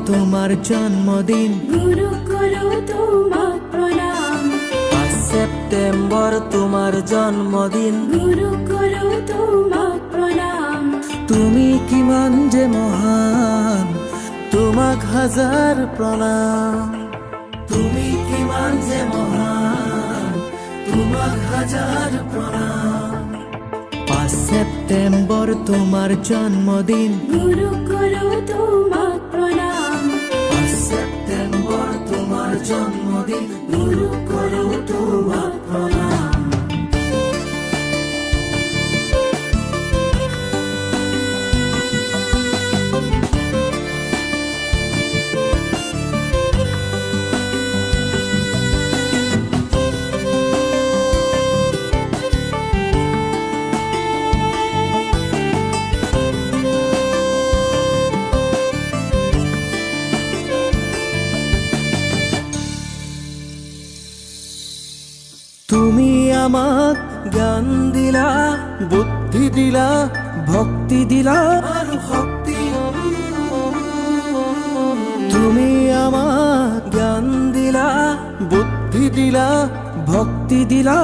তোমার জন্মদিন, গুরু করো তোমাক প্রণাম। 5 সেপ্টেম্বর তোমার জন্মদিন, গুরু করো তোমাক প্রণাম। তুমি কিমান যে মহান, তোমাক হাজার প্রণাম। তুমি কিমান যে মহান, তোমাক হাজার প্রণাম। 5 সেপ্টেম্বর তোমার জন্মদিন, গুরু করো তোমাক প্রণাম। 5 সেপ্টেম্বর তোমার জন্মদিন, গুরু করো তোমাক প্রণাম। তুমি আমাক জ্ঞান দিলা, বুদ্ধি দিলা, ভক্তি দিলা আর শক্তি। তুমি আমাক জ্ঞান দিলা, বুদ্ধি দিলা, ভক্তি দিলা।